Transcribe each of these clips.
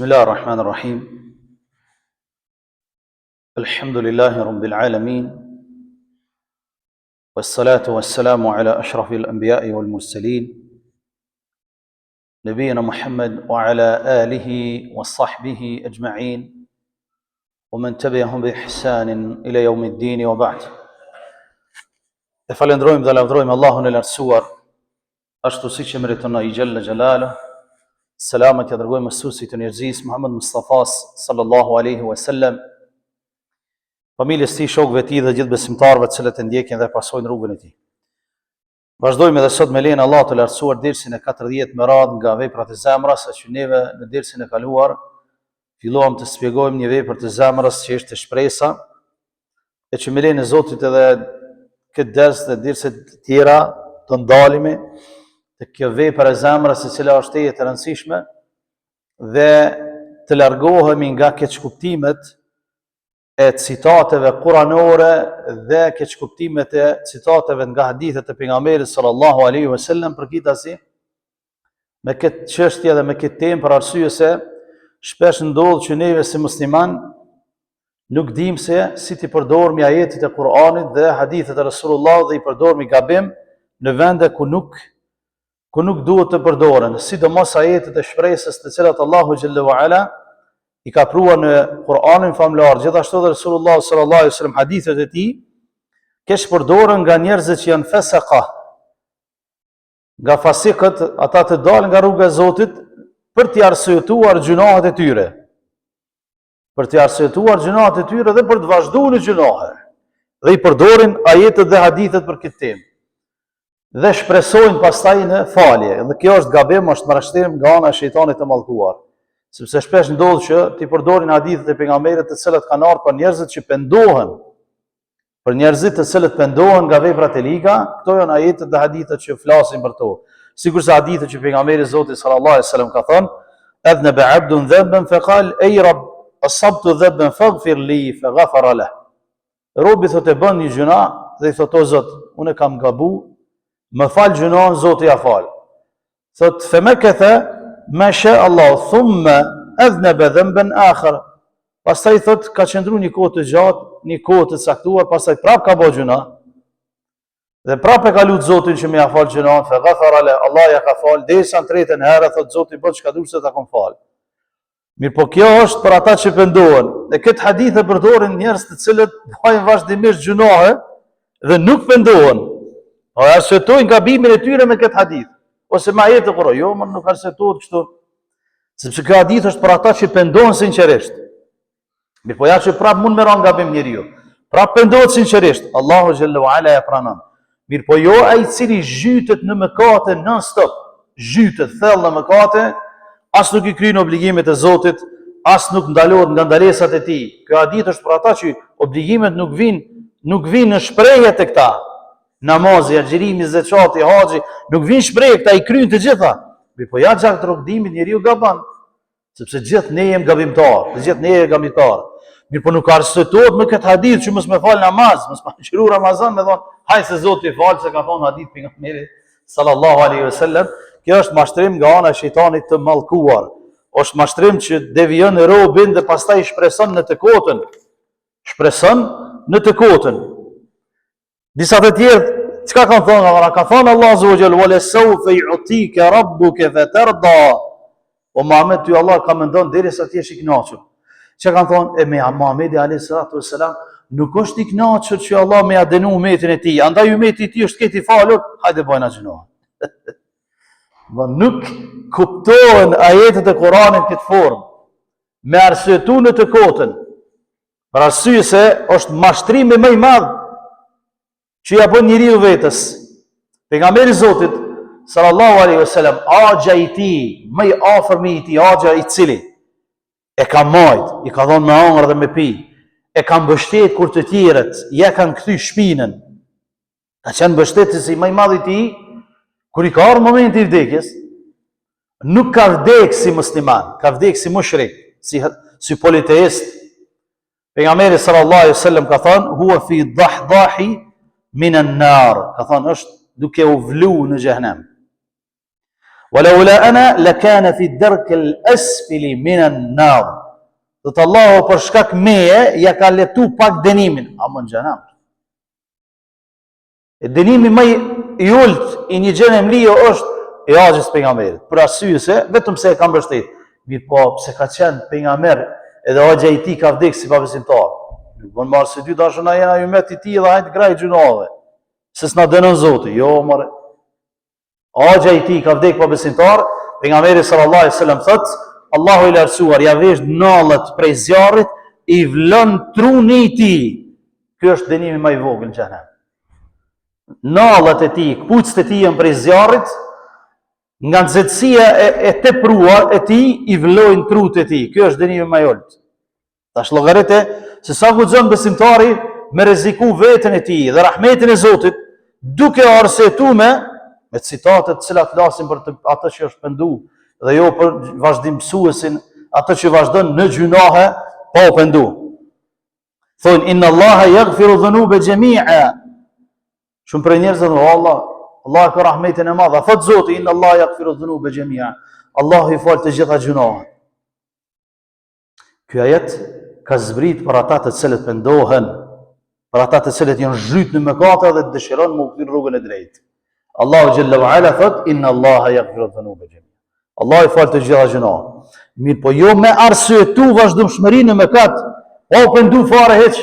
بسم الله الرحمن الرحيم. الحمد لله رب العالمين، والصلاة والسلام على أشرف الأنبياء والمرسلين نبينا محمد وعلى آله وصحبه أجمعين ومن تبعهم بإحسان إلى يوم الدين وبعد. Falendrojmë dhe lavdrojmë Allahun e lartësuar, ashtu siç e meriton ai xhalla xhalalu. Selamet ja dërgojmë mësuesit të njerëzisë Muhammed Mustafa sallallahu alaihi wasallam, familjes tij, shokëve të tij dhe gjithë besimtarëve të cilët e ndjekin dhe pasojnë rrugën e tij. Vazhdojmë edhe sot me lejen e Allahut të lartësuar dersin e 40 me radhë nga veprat e zemrës, që neve në dersin e kaluar filluam të shpjegojmë një vepër të zemrës që është shpresa, e që me lejen e Zotit edhe këtë ders dhe derset të tjera të ndalemi të kjo vepër e zemrës, e cila është e rëndësishme, dhe të largohemi nga keqkuptimet e citateve kuranore dhe keqkuptimet e citateve nga hadithet e pejgamberit sallallahu alaihi wasallam, përkatësi me këtë çështje dhe me këtë temë, për arsye se shpesh ndodh që neve si musliman nuk dim se si të përdormi ajetet e Kuranit dhe hadithet e Rasulullah dhe i përdormi gabim në vende ku nuk duhet të përdoren, sidomos ajetet e shpresës të cilat Allahu xhallahu ala i ka pruar në Kur'anin famlar, gjithashtu dhe Rasulullah sallallahu alaihi wasallam hadithet e tij, keq përdoren nga njerëzit që janë fasaka, nga fasikët, ata të dalin nga rruga e Zotit për t'i arsyetuar gjunahet e tyre. Për t'i arsyetuar gjunahet e tyre dhe për të vazhduar në gjunahe. Dhe i përdorin ajetet dhe hadithet për këtë temë. Dhe shpresojnë pastaj në falje. Dhe kjo është gabim, është marrështim nga ana e shejtanit të mallkuar. Sepse shpesh ndodh që ti përdorin hadithet e pejgamberit të cilët kanë ardhur për njerëzit që pendohen. Për njerëzit të cilët pendohen nga veprat e liga, këto janë ajetet dhe hadithet që flasin për to. Sikurse hadithet që pejgamberi Zotit sallallahu alaihi wasallam ka thënë: "Adhnaba 'abdun dhanban faqal ay rabb asabtu dhanban faghfir li faghfara lahu." Robi thotë bën një gjuna dhe i thotë: "O Zot, unë kam gabuar, më fal gjunon, Zoti ja fal." Thot femakatha ma sha Allah thumma adhnaba dhanban akhar. Pastaj thot ka qëndruar një kohë të gjatë, një kohë të caktuar, pastaj prap ka bëu gjuna. Dhe prap e ka lut Zotin që më ja fal gjunon, fa ghafara la, Allah ja ka fal, derisa në tretën herë thot Zoti bën çka duhet se ta kom fal. Mirë, po kjo është për ata që pendohen. Dhe këtë hadith e përdorin njerëz të cilët bëjnë vazhdimisht gjunahe dhe nuk pendohen. O arsytojnë gabimin e tyre me këtë hadith, ose me ajetë e Kur'anit. Jo, më nuk arsytohet kështu, sepse kjo hadith është për ata që pendohen sinqerisht. Mirë, po ja që prap mund me ran gabim njeriu. Prap pendohet sinqerisht, Allahu xhallahu ala ja pranon. Mirë, po jo ai i cili zhytet në mëkate non stop, zhytet thellë në mëkate, as nuk i kryen obligimet e Zotit, as nuk ndalohet nga ndalesat e tij. Kjo hadith është për ata që obligimet nuk vinë në shprehje të këta. Namazi, agjërimi, zeqati, haxhi, nuk vinë shprehje, këta i kryen të gjitha. Po ja gjatë rrugdimit njeriu gaban, sepse gjithë ne jemi gabimtar, të gjithë ne jemi gabimtar. Mirë, po nuk arsyetohet me këtë hadith që mos më fal namaz, mos më xhiru Ramazan, me thon, haj se Zoti i fal, se ka thonë hadith pejgamberit sallallahu alaihi wasallam. Kjo është mashtrim nga ana e shejtanit të mallkuar. Është mashtrim që devijon robin dhe pastaj shpreson në të kotën. Shpreson në të kotën. Disa të tjerë, çka kanë thonë? Ka thonë Allah azza wa jalla: "Wa la sawfa yu'tika rabbuka fatarda." O Muhammed, ty Allah ka mendon derisa ti jesh i kënaqur. Çka kanë thonë? Me Muhamedi alayhi salatu wassalam nuk është i kënaqur që Allah më ia dënu umetin e tij. Andaj umeti i tij është këtë i falur, hajde bëjna gjinoa. Nuk kuptohen ajetet e Kuranit këtë formë, me arsyetu në të kotën. Për arsye se është mashtrimi më i madh që ja bën njeriu vetës. Pejgamberi Zotit sallallahu alaihi wasallam, axha i tij, më i afërmi i tij, axha i cili e ka majt, i ka dhënë me hëngër dhe me pi, e ka mbështet kur të tjerët ja kanë kthy shpinën. Ka qenë mbështetësi më i madh i tij, kur i ka ardhur momenti i vdekjes, nuk ka vdekë si musliman, ka vdekë si mushrik, si politeist. Pejgamberi sallallahu alaihi wasallam ka thënë: "Huwa fi dahdahi min an-nar." Ka thënë është duke u vlu në xhehenem. Walaula ana lakana fi ad-dark al-asfali min an-nar. Do të Allahu për shkak meje ja ka letu pak dënimin, ama në xhenam. E dënimi më i ulët i një xhenemlio është e Axhit pejgamberit, për arsye se vetëm se e ka mbështet. Mirë po, pse ka qenë pejgamber edhe Axha i tij ka vdekur si pabesimtar. Nuk bën marrë se dy dashur na jena umet i tij dhe hajt graj gjunave. Se s'na dënon Zoti, jo more. Axha i tij ka vdekur pabesimtar, pejgamberi sallallahu alaihi wasallam thotë, Allahu i lartësuar ja vesh nallët prej zjarrit, i vlon truni i tij. Ky është dënimi më i vogël në xhenem. Nallët e tij, kpucët e tij janë prej zjarrit, nga nxehtësia e tepruar e tij i vlojnë trut e tij. Ky është dënimi më i ulët. Tash llogaritë se sa guxon besimtari me rreziku veten e tij dhe rahmetin e Zotit, duke arsyetuar me citate të cilat flasin për atë që është pendu dhe jo për vazhdimsuesin, atë që vazhdon në gjunahe pa u pendu. Thonë inna Allaha yaghfiru dhunuba jami'a. Shumë për njerëzit thonë Allah ka rahmetin e madh. Thot Zoti inna Allaha yaghfiru dhunuba jami'a. Allahu i fal të gjitha gjunahet. Ky ajet ka zbrit për ata të cilët pendohen, për ata të cilët janë zhyt në mëkate dhe dëshiron me u kthy në rrugën e drejtë. Allahu xhalla wa ala thot inna Allaha yaghfiru dhunuba jami'a. Allah i fal të gjitha gjunahet. Mirë po jo me arsyetu vazhdimshmërinë në mëkat, pa u pendu fare hiç.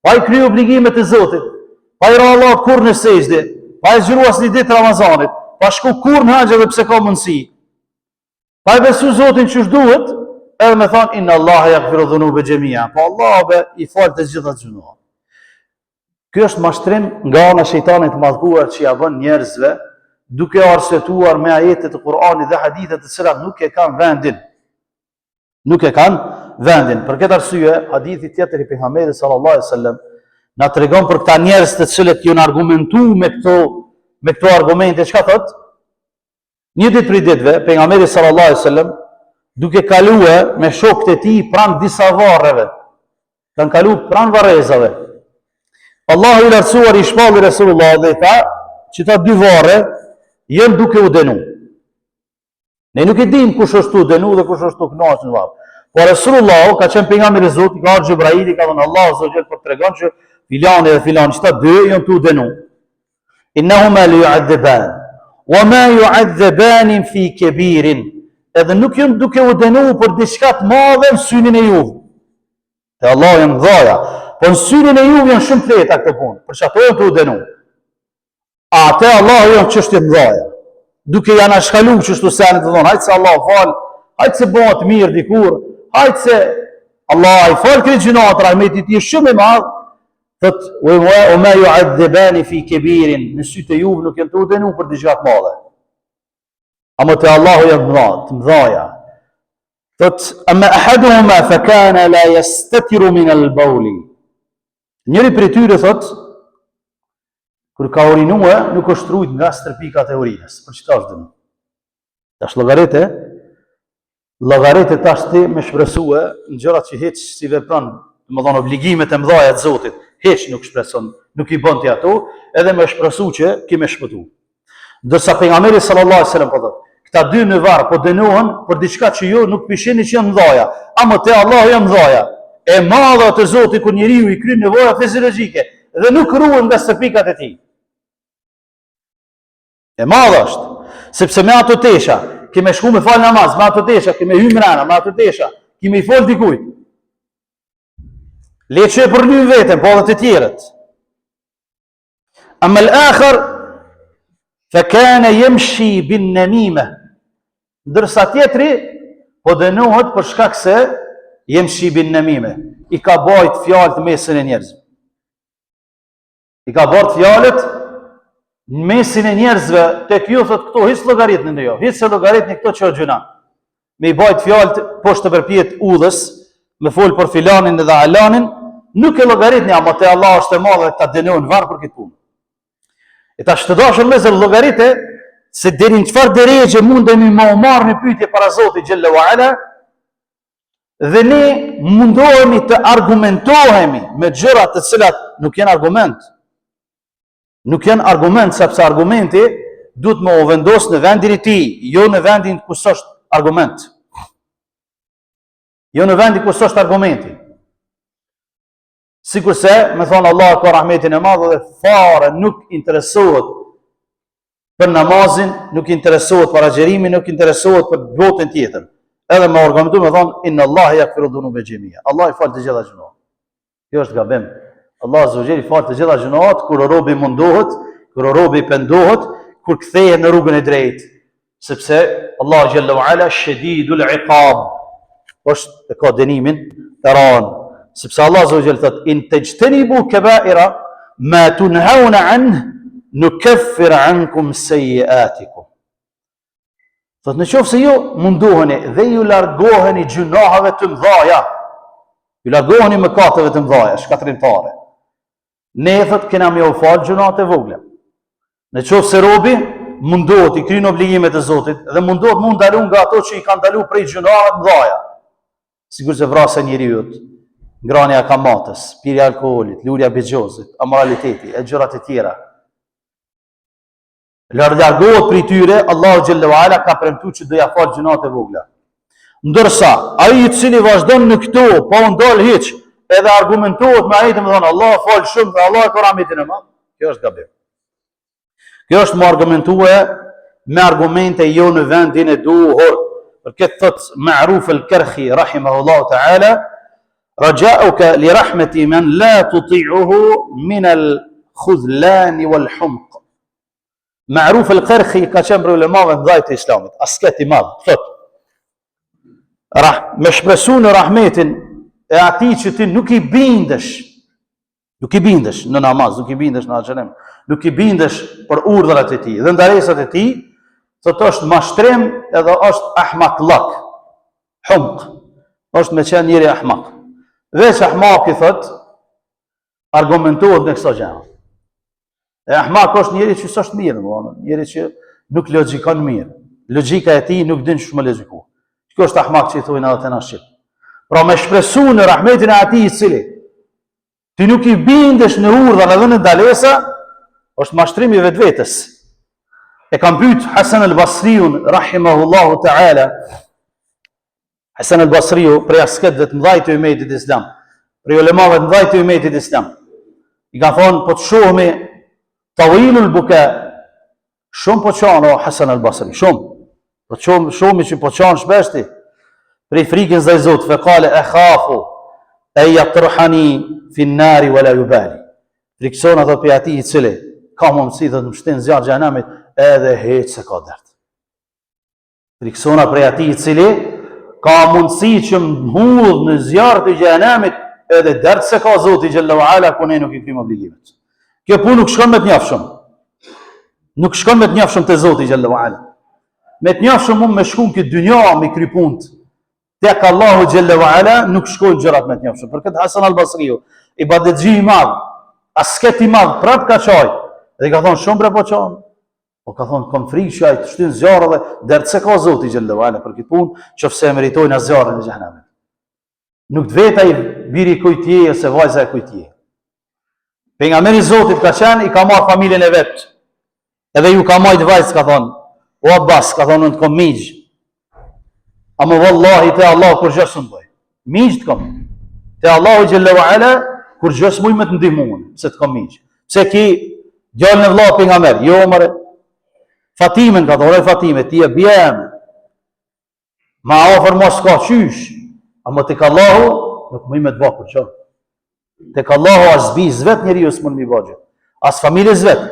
Pa i kry obligimet e Zotit, pa i ra Allah kur në sejdë, pa i zgjeruar as një ditë Ramazanit, pa shku kur në haxh edhe pse ka mundësi. Pa i besu Zotin çu duhet, edhe me thonë inna Allaha yaghfiru dhunuba jami'a. Po Allahu i fal të gjitha gjunahet. Ky është mashtrim nga ana e shejtanit të madhkuar që ja bën njerëzve duke arsyetuar me ajetet e Kur'anit dhe hadithet të cilat nuk e kanë vendin. Nuk e kanë vendin. Për këtë arsye, hadithi tjetër i pejgamberit sallallahu alaihi wasallam na tregon për këta njerëz të cilët janë argumentuar me këto argumente, çka thotë? Një ditë prej ditëve, pejgamberi sallallahu alaihi wasallam duke kaluar me shokët e tij pranë disa varreve. Kanë kaluar pranë varrezave. Allahu i lartësuar i shpalli Resulullah dhe i tha që ta dy varre jenë duke u denu. Ne nuk e dim kush është u denu dhe kush është u kënaqur në varr. Po Resulullah ka qenë pejgamberi i Zotit, ka Xhibraili, ka thënë Allahu subhanahu për tregon që filani dhe filani këta dy janë tu denu. Innahuma la yu'adhaban wa ma yu'adhaban fi kabirin. Edhe nuk janë duke u denu për diçka të madhe në synin e juve. Te Allahu janë dhaja, po në synin e juve janë shumë të lehta këtë punë, për çfarë janë tu denu. Ate Allahu janë çështje të mëdha. Duke janë shkaluar çështu se janë të thonë, hajtë se Allah fal, hajtë se bëhet mirë dikur, hajtë se Allah i fal këtë gjunat, rahmeti i tij shumë i madh. Thot wa ma yu'adhaban fi kabirin, në sytë e juve nuk janë të denu për diçka të madhe. Ama te Allahu janë të mëdha. Thot amma ahaduhuma fa kana la yastatiru min al-bawli. Njëri prej tyre thot kur ka urinua, nuk është trujt nga stërpikat e urinës. Për çfarë është dënu? Tash llogaritë tash ti me shpresue në gjërat që hiç si vepron, domethënë obligimet e mëdha të Zotit, hiç nuk shpreson, nuk i bën ti ato, edhe me shpresu që ki me shpëtu. Ndërsa pejgamberi sallallahu alajhi wasallam po thotë, këta dy në varr po dënohen për diçka që ju nuk pishini që janë mëdha, ama te Allahu janë mëdha. E madha te Zoti kur njeriu i kryen nevoja fiziologjike dhe nuk ruhen nga stërpikat e tij. E madh është, sepse me ato tesha, kime shku me fal namaz, me ato tesha, kime hy mrena, me ato tesha, kime i fol dikujt. Le që e përly vetën, po dhe të tjerët. Amma al-akhar, fa kana yamshi bin namima. Ndërsa tjetri, po dënohet për shkak se yamshi bin namima. I ka bajt fjalët në mesin e njerëzve. I ka bajt fjalët në mesin e njerëzve, tek ju thot këto hiç llogaritni në jo, hiç se llogaritni këto që gjuna. Me i bajt fjalët poshtë përpjet udhës, me fol për filanin dhe alanin, nuk e llogaritni, ama te Allah është e madh dhe ta dënon varr për këtë punë. E tash të dashur me zë llogaritë se deri në çfarë drejtë mundemi më marrë në pyetje para Zotit xhalla wa ala, dhe ne mundohemi të argumentohemi me gjëra të cilat nuk janë argument. Nuk janë argument, sepse argumenti duhet më u vendos në vendin e tij, jo në vendin ku s'është argument. Jo në vendin ku s'është argumenti. Sikurse, me thonë Allah ka rahmetin e madh dhe fare nuk interesohet për namazin, nuk interesohet për agjerimin, nuk interesohet për botën tjetër. Edhe me argumentu me thonë, inna Allah yaghfiru dhunuba jami'a. Allah i fal të gjitha gjunohat. Kjo është gabim. Allah azza wa jalla i fal të gjitha gjunohat kur robi mundohet, kur robi pendohet, kur kthehet në rrugën e drejtë. Sepse Allah jalla wa ala shadidul iqab. Është ka dënimin e rënë. Sepse Allah azza wa jalla thot, in tajtanibu kaba'ira ma tunhauna anhu nukaffir ankum sayyi'atikum. Thot në qoftë se ju mundoheni dhe ju largoheni gjunahave të mëdha, ju largoheni mëkateve të mëdha, shkatrimtare. Ne thot kena më u fal gjunahet e vogla. Në qoftë se robi mundohet i kryen obligimet e Zotit dhe mundohet mund dalun nga ato që i kanë dalu prej gjunaheve të mëdha. Sigur se vrasja e njeriu, ngrania e kamatës, pirja e alkoolit, lulja e bigjozit, amoraliteti, e gjërat e tjera. Largohet prej tyre, Allahu xhallahu ala ka premtuar që do ja fal gjunat e vogla. Ndërsa ai i cili vazhdon në këto, pa u ndal hiç, edhe argumentohet me ajetin, thonë Allah fal shumë dhe Allah ka rahmetin e madh, kjo është gabim. Kjo është më argumentue me argumente jo në vendin e duhur. Për këtë thot Ma'ruf al-Karhi rahimahullahu ta'ala, raja'uka li rahmati man la tuti'uhu min al-khudlan wal-humq. Ma'ruf al-Karhi ka qenë ulemave të dhajtë të Islamit, asket i madh, thot me shpresu në rahmetin e atij që ti nuk i bindesh në namaz, nuk i bindesh në agjerim, nuk i bindesh për urdhrat e tij dhe ndaresat e tij, thot është mashtrim edhe është ahmaklak, humq, është me qenë njëri ahmak. Veç ahmak i thot, argumentohet në këso gjëra. E ahmak është njëri që s'është mirë, njëri që nuk logjikon mirë. Logjika e tij nuk din ç'më logjiku. Kjo është ahmak që i thojnë edhe te na shqip. Pra me shpresu në rahmetin e atij i cili ti nuk i bindesh në urdhra edhe në ndalesa, është mashtrim i vetvetes. E kam pyet Hasan al-Basriun rahimahullahu ta'ala. Hasan al-Basriu prej asketëve të mëdhaj të umetit islam, prej ulemave të mëdhaj të umetit islam. I ka thonë po të shohmi tawilul buka, shumë po qanë o Hasan al-Basri, shumë. Po shumë që po qanë shpeshti, prej frikën zdaj Zotë, fe kale e khafu, e jatërhani fin nari wala jubali. Frikëson ato për ati i cili, ka mundësi dhe të më shtinë zjarë gjanamit, edhe heqë se ka dërtë. Frikësona për ati i cili, ka mundësi që më hudhë në zjarë të gjanamit, edhe dërtë se ka Zotë i Gjellë wa Ala, ku ne nuk i krim obligimet. Kjo punë nuk shkon me të njafë shumë. Nuk shkon me të njafë shumë të Zotë i Gjellë wa Ala. Me të njafë shumë me shkun këtë dynja me kry punët. Tek Allahu Gjellë wa Ala nuk shkojnë gjërat me të njafë shumë. Për këtë Hasan al-Basriu, i badetgji i madhë, asket i madhë, prap ka qaj. Dhe ka thonë shumë bre po qanë. Po ka thonë, kom frikë që ajtë shtynë zjarë dhe dërtë se ka Zotë i Gjellë wa Ala për këtë punë, që fse meritojnë a zjarën e gjahnamet. Nuk të veta i biri kujtje ose vajza e kujtje. Pejgamberi Zotit ka qenë, i ka marrë familjen e vetë. Edhe ju ka majtë vajzë, ka thonë, o Abbas, ka thonë, në të kom migjë. Amë vallahi, te Allah, kur gjësë në bëjë. Migjë të kom. Te Allah u Gjelle wa Ala, kur gjësë muj me të ndihmuën, se të kom migjë. Pse ki, gjallë në vla pejgamber, jo mëre, Fatimen, ka thonë, Fatime, ti e bjemë. Ma ofër mos ka qysh. Amë të ka Allahu, nuk muj me të bakur qënë. Tek Allahu as biz vet njeriu s'mund mi bëjë. As familjes vet.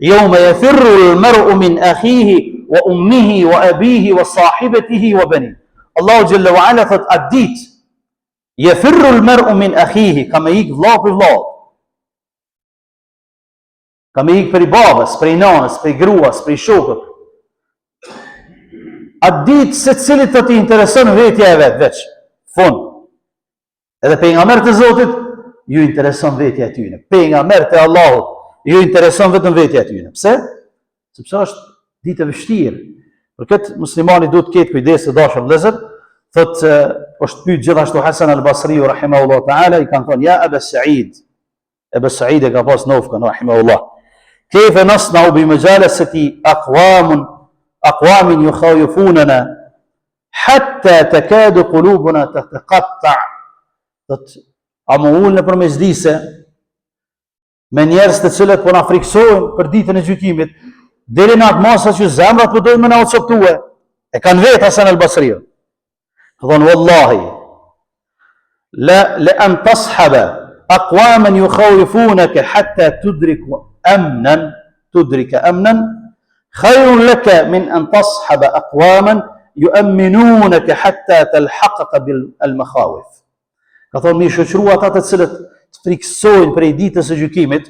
Yawma yafirru al-mar'u min akhihi wa ummihi wa abihi wa sahibatihi wa bani. Allahu Jalla wa Ala thot adit. Yafirru al-mar'u min akhihi, kama ik vllau për vllau. Kama ik për babës, për nanës, për gruas, për shokët. Adit se cilit të ti intereson vetja e vet veç. Fund. Edhe pejgamberi të Zotit ju intereson vetja e tyre. Pejgamberi e Allahut ju intereson vetëm vetja e tyre. Pse? Sepse është ditë e vështirë. Për këtë muslimani duhet të ketë kujdes të dashur vëllezër, thotë është pyet gjithashtu Hasan al-Basriu rahimahullahu ta'ala, i kanë thonë ja Aba Said. Aba Said e ka pas nofkën rahimahullah. كيف نصنع بمجالسة أقوام يخاوفوننا حتى تكاد قلوبنا تتقطع. A më ullë në përmesdise me njerëz të cilët po na friksojnë për ditën e gjykimit, deri në atë masa që zemrat po dojnë me na coptue. E kanë vetë Hasan al-Basri. Thonë wallahi la an tashaba aqwaman yukhawifunaka hatta tudrika amnan khayrun laka min an tashaba aqwaman yu'minunaka hatta talhaqaka bil al-makhawif. Ka thonë mi shoqërua ata të cilët të friksojnë prej ditës së gjykimit,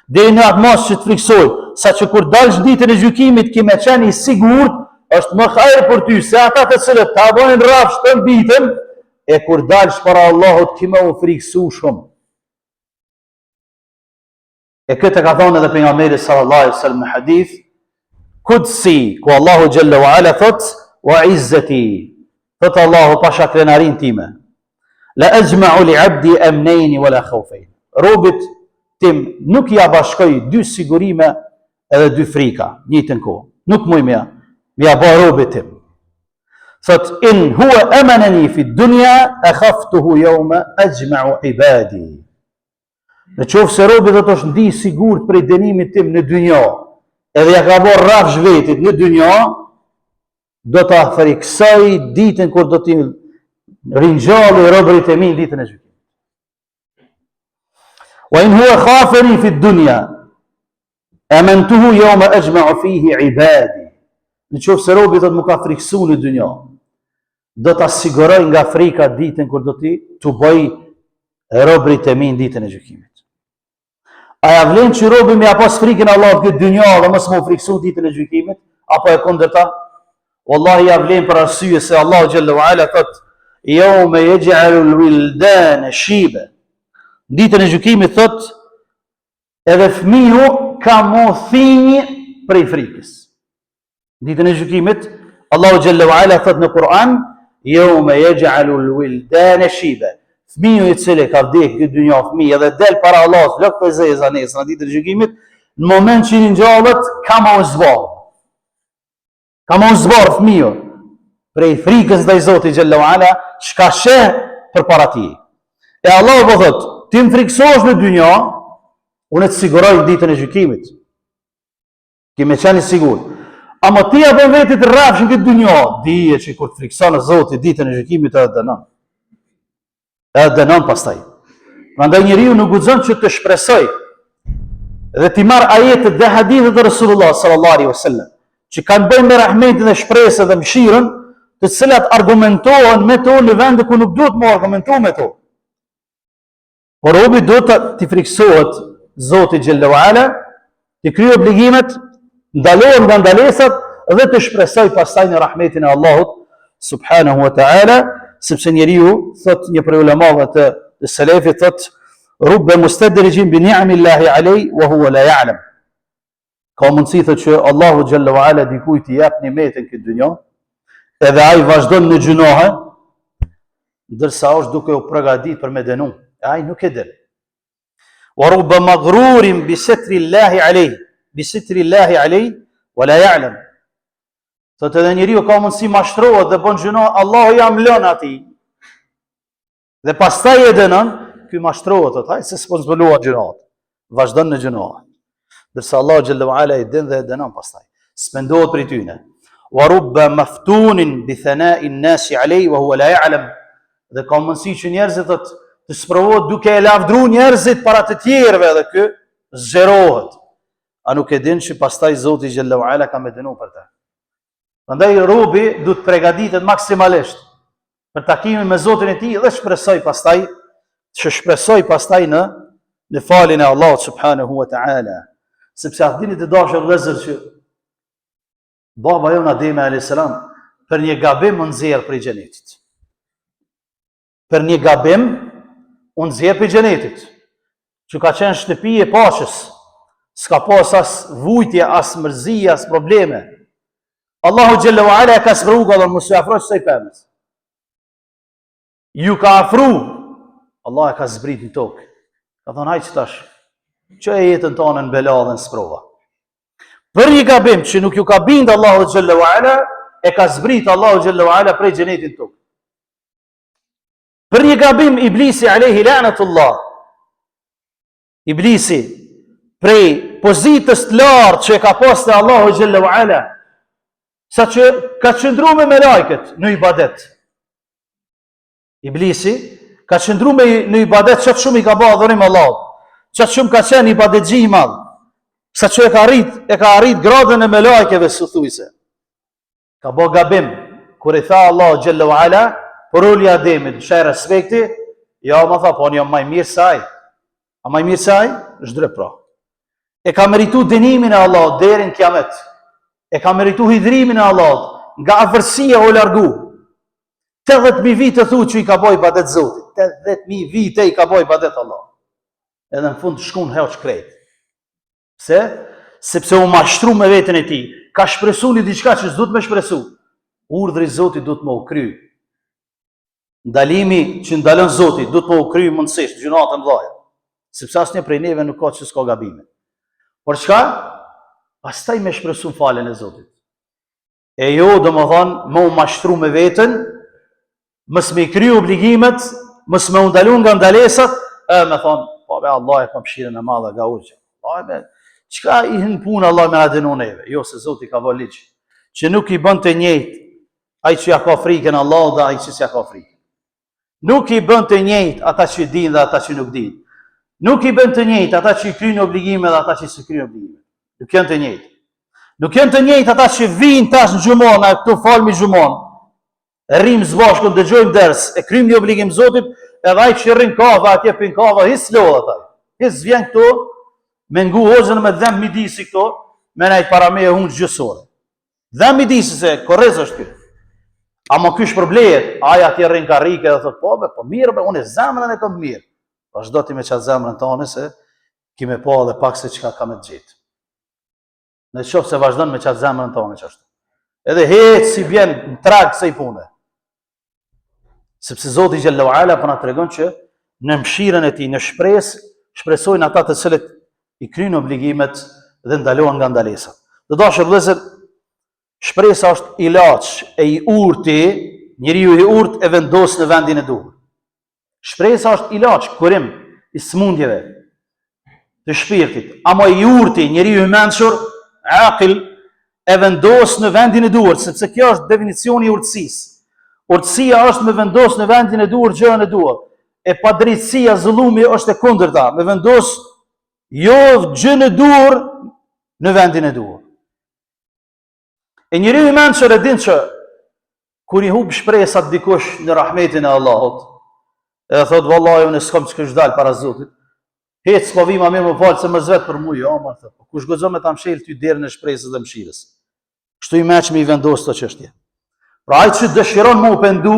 deri në atë mos që të friksojnë, sa që kur dalësh ditën e gjykimit ki me qenë i sigurt, është më hajër për ty se ata të cilët ta bojnë rrafsh të ditën, e kur dalësh para Allahut ki me u friksu shumë. E këtë ka thonë edhe pejgamberi sallallahu alaihi wasallam në hadith Qudsi, ku Allahu xhalla wa ala thot wa izzati, thot Allahu pasha krenarin time. La ajma'u li 'abdi amnayn wala khawfayn. Robit tim nuk ja bashkoj dy sigurime edhe dy frika, njëjtën kohë. Nuk muj me ja bë robit tim. Thot in huwa amanani fi dunya akhaftuhu yawma ajma'u ibadi. Në qoftë se robi do të është ndi sigurt prej dënimit tim në dynja, edhe ja ka bërë rrafsh vetit në dynja, do ta friksoj ditën kur do t'i rinjallu i robërit e mi ditën e gjykimit. Wa in huwa khafani fi dunya amantuhu yawma ajma'u fihi ibadi. Në qoftë se robi do të më ka friksu në dynja, do ta siguroj nga frika ditën kur do t'i të bëj robërit e mi ditën e gjykimit. A ja vlen që robi me pas frikën Allahut këtë dynja dhe mos më friksu ditën e gjykimit, apo e kundërta? Wallahi ja vlen për arsye se Allahu xhalla wa ala thot yawma yaj'alu al-wildan shiba. Ditën e gjykimit thot edhe fëmiu ka mo thinj prej frikës. Ditën e gjykimit Allahu xhalla wa ala thot në Kur'an yawma yaj'alu al-wildan shiba. Fëmiu i cili ka vdekë këtë dynja fëmijë edhe del para Allahut lok për zeza nesër në ditën e gjykimit, në moment që ringjallët ka më zbor. Ka më zbor fëmiu prej frikës ndaj Zotit xhalla wa ala, çka sheh përpara tij. E Allahu po thot, ti më friksohesh në dynja, unë të siguroj ditën e gjykimit. Ti më qeni sigurt. Ama ti apo vetit rrafsh në këtë dynja, dije që kur të frikson Zoti ditën e gjykimit edhe dënon. Edhe dënon pastaj. Prandaj njeriu nuk guxon që të shpresoj dhe ti marr ajetet dhe hadithet e Rasulullah sallallahu alaihi wasallam që kanë bënë me rahmetin dhe shpresën dhe mëshirën, të cilat argumentohen me to në vende ku nuk duhet më argumentohen me to. Por robi do të friksohet Zoti xhalla wa ala, të kryej obligimet, ndalohen nga ndalesat dhe të shpresoj pastaj në rahmetin e Allahut subhanahu wa ta'ala, sepse njeriu thot një prej ulemave të selefit thot rubba mustadrijin bi ni'amillahi alej wa huwa la ya'lam. Ka mundësi thot që Allahu xhalla wa ala dikujt i jap nimetin këtë dynjë, edhe ai vazhdon në gjunohe, ndërsa është duke u përgatitur për me dënu. Ai nuk e din. Wa rubba maghrurin bi sitrillahi alej wa la ya'lam. Thot edhe njeriu ka mundësi mashtrohet dhe bën gjuno, Allahu ja mlon atij. Dhe pastaj e dënon, ky mashtrohet thot, ai se s'po zbuluat gjunat. Vazhdon në gjunohe. Dërsa Allahu xhalla wa ala i din dhe e dënon pastaj. S'pendohet prej tyne. Wa rubba maftunin bi thana'i an-nasi alej wa huwa la ya'lam. Dhe ka mundësi që njerëzit thot të sprovohet duke e lavdruar njerëzit para të tjerëve dhe ky zgjerohet. A nuk e din që pastaj Zoti xhalla wa ala ka më dënuar për ta. Prandaj robi duhet përgatitet maksimalisht për takimin me Zotin e tij dhe shpresoj pastaj në faljen e Allahut subhanahu wa ta'ala. Sepse atë dini të dashur vëllezër që baba jon Adem alayhis salam për një gabim u nxjerr prej xhenetit. Për një gabim u nxjerr prej xhenetit. Që ka qenë shtëpi e paqes, s'ka pas as vujtje, as mërzi, as probleme. Allahu xhalla wa ala ka sfruar dhe mos u afrosh së pemës. Ju ka afru, Allah e ka zbrit në tokë. Ka thonë hajtë tash, që e jetën tonë në bela dhe në sprova. Për një gabim që nuk ju ka bindë Allahu xhalla wa ala, e ka zbrit Allahu xhalla wa ala prej xhenetit tokë. Për një gabim Iblisi alayhi la'natullah, Iblisi prej pozitës të lartë që e ka pas te Allahu xhalla wa ala, sa që ka qëndru me melajket në ibadet. Iblisi ka qëndru me në ibadet, qatë shumë i ka ba adhurim Allah, qatë shumë ka qenë ibadet gji i madhë, sa që e ka arrit gradën e melajkeve së thujse. Ka ba gabim, kur i tha Allah xhalla wa ala, për ulli Ademit, shaj respekti, ja më tha, po një maj mirë saj, a maj mirë saj, zhdre pra. E ka meritu dënimin e Allah, derin kiamet, e ka meritu hidrimin e Allah, nga afërsia o largu, 80.000 vite thu që i ka boj badet Zotit, 80.000 vite i ka boj badet Allah. Edhe në fund shkun heq krejt. Pse? Sepse u mashtru me vetën e ti, ka shpresu një diçka që s'du të me shpresu, urdhri Zotit du të më u kry. Ndalimi që ndalën Zotit du të më u kry mundësisht, gjunatën dhaja. Sepse asë një prej neve nuk ka që s'ka gabime. Por çka? Pastaj me shpresu falen e Zotit. E jo, do më thonë, më u mashtru me vetën, mës me i kry obligimet, mës me undalu nga ndalesat, me thonë, po be Allah e kam shire në madhe ga uqë. Qka i hën punë Allah me adenu neve? Jo, se Zotit ka vo ligjë, që nuk i bën të njëjtë, ai që ja ka frikën Allah dhe ai që s'ja ka frikën. Nuk i bën të njëjtë ata që din dhe ata që nuk din. Nuk i bën të njëjtë ata që i kryjnë obligime dhe ata që s'y kryjnë obligime. Nuk janë të njëjtë. Nuk janë të njëjtë ata që vinë tash në gjumon, a këtu falmi gjumon, rrim zbashkën, dëgjojmë ders, e kryjmë një obligim Zotit, edhe ai që rrin kava, atje pin kava, his lodh ata. His vjen këtu, me ngu hoxhën me dhem midisi këtu, me najt para me e hunë gjësore. Dhem midisi se korrez është kjo. Ama ky shpërblehet, ai atje rrin karrike dhe thot, po mirë, unë zemrën e kam mirë. Vazhdo ti me qatë zemrën tonë se kime po edhe pak se çka ka me të gjitë. Në qoftë se vazhdon me qatë zemrën tonë që është. Edhe hecë si vjen në tragë se i pune. Sepse Zoti xhalla wa ala po na tregon që në mëshirën e tij, në shpresë, shpresojnë ata të cilët i kryjnë obligimet dhe ndalohen nga ndalesat. Të dashur vëllezër, shpresa është ilaç e i urti, njeriu i urt e vendos në vendin e duhur. Shpresa është ilaç, kurim i smundjeve të shpirtit. Ama i urti, njeriu i mençur, aqil, e vendos në vendin e duhur, sepse kjo është definicioni i urtësisë. Urtësia është me vendos në vendin e duhur gjëën e duhur. E padrejtësia, zullumi është e kundërta, me vendos jo gjën e duhur në vendin e duhur. E njeriu i mençur e din që kur i hub shpresat dikush në rahmetin e Allahut, edhe thot vallahi unë s'kam ç'kish dal para Zotit. Hec s'po vi më mirë më fal se më zvet për mua, jo më thot. Kush guxon me ta mshël ty derën e shpresës dhe mëshirës. Kështu i menç me i vendos këto çështje. Pra ai që dëshiron më u pendu,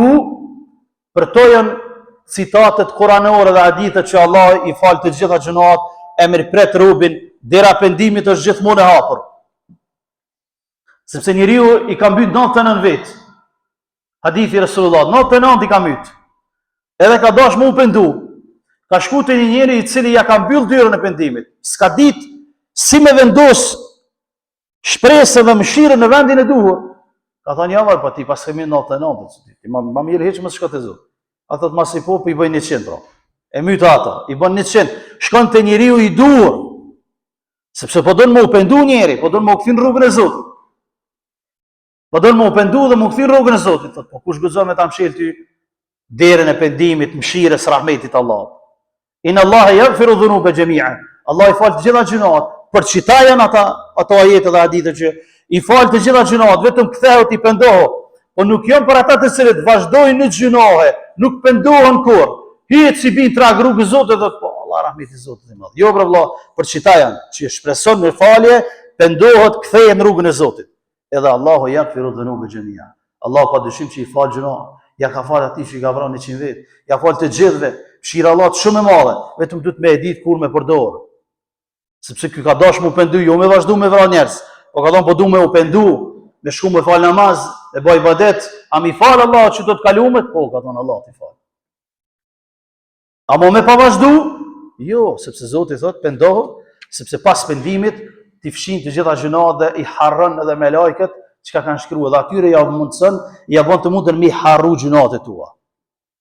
për to janë citatet kuranore dhe hadithe që Allah i fal të gjitha gjunat, e mirëpret robin, dera pendimit është gjithmonë e hapur. Sepse njeriu i ka mbyt 99 vjet. Hadithi Resulullah, 99 i ka mbyt. Edhe ka dash më u pendu. Ka shku te një njeri i cili ja ka mbyll dyrën e pendimit. S'ka dit si me vendos shpresën dhe mëshirën në vendin e duhur. Ka thënë ja po ti pas kemi 99, ti më mirë hiç mos shko te Zot. A thot mas i po i bëj 100 pra. E myt ata, i bën 100. Shkon te njeriu i duhur. Sepse po don më u pendu njeri, po don më u kthin rrugën e Zotit. Po don më u pendu dhe më u kthin rrugën e Zotit, thot po kush guxon me ta mshël ty derën e pendimit, mëshirës, rahmetit Allahut. Inna Allaha yaghfiru dhunuba jami'an. Allah i fal të gjitha gjunat. Për çita janë ato ajete dhe hadithe që i fal të gjitha gjunat, vetëm ktheu ti pendohu. Po nuk janë për ata të cilët vazhdojnë në gjunohe, nuk pendohen kur. Hiç si bin trag rrugën e Zotit dhe po Allah rahmeti Zotit i madh. Jo për vëlla, për çita janë që shpreson me falje, pendohet, kthehet në rrugën e Zotit. Edhe Allahu yaghfiru dhunuba jami'an. Allah pa dyshim që i fal gjunat. Ja ka fal atij që i ka vrarë 100 vet. Ja fal të gjithëve. Mëshira Allah shumë e madhe, vetëm duhet me e ditë kur me përdor. Sepse ky ka dash më pendu, jo me vazhdu me vrarë njerëz. Po ka thonë po du me u pendu, me shku me fal namaz, e bëj ibadet, a mi fal Allah që do të kalumet? Po ka thonë Allah ti fal. A mo me pa vazhdu? Jo, sepse Zoti thot pendohu, sepse pas pendimit t'i fshin të gjitha gjunat dhe i harron edhe me lajket që ka kanë shkruar, dhe atyre ja mundson, ja bën të mundën me i harru gjunat e tua.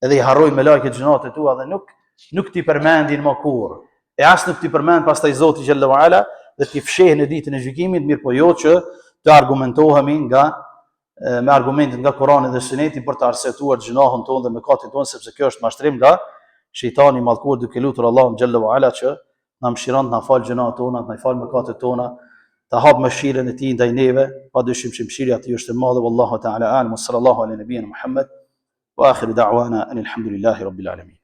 Edhe i harroj me lajket gjunat e tua dhe nuk t'i përmendin më kurrë. E as nuk t'i përmend pastaj Zoti xhallahu ala dhe t'i fsheh në ditën e gjykimit, mirë po jo që të argumentohemi me argumentet nga Kurani dhe Suneti për të arsyetuar gjunahun tonë dhe mëkatin tonë, sepse kjo është mashtrim nga shejtani i mallkuar, duke lutur Allahun xhallahu ala që na mëshiron të na fal gjunat tona, të na fal mëkatet tona, të hap mëshirën e tij ndaj neve, padyshim që mëshira e tij është e madhe. Wallahu ta'ala a'lam. Sallallahu ala nabiyyina Muhammad wa akhiru da'wana alhamdulillahi rabbil alamin.